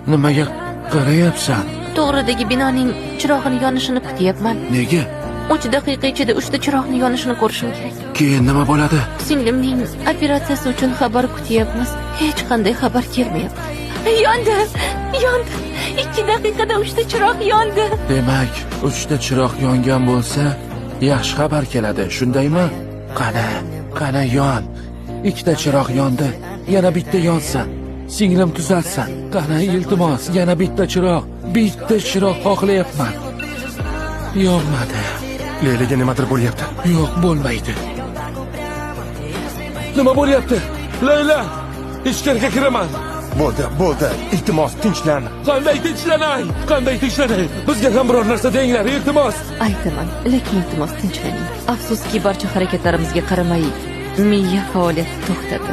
Nimaga qarayapsan? To'g'ridagi binoning chirog'ini yonishini kutyapman. Nega? 3 daqiqa ichida 3 ta chiroqni yonishini ko'rishim kerak. Keyin nima bo'ladi? Singlimning operatsiyasi uchun xabar kutyapmiz. Hech qanday xabar kelmayapti. Yondi! Yondi! 2 daqiqada 3 ta chiroq yondi. Demak, 3 ta chiroq yongan bo'lsa, yaxshi xabar keladi, shundaymi? Qani yon. 2 ta chiroq yondi. Yana bitta yonsin. Singlim tuzatsin. Qani iltimos, yana bitta chiroq. Bitta chiroq xohlayapman. Yonmadi. Leylaga nimadir bo'lyapti. Yo'q, bo'lmaydi. Nima bo'lyapti? Layla, ichkariga kiraman. Bo'ldi. Iltimos tinchlan. Qanday tinchlanay? Bizga ham biror narsa denglar, iltimos. Aytaman, lekin iltimos tinchlaning. Afsuski barcha harakatlarimizga qaramay miya faoliyati to'xtadi.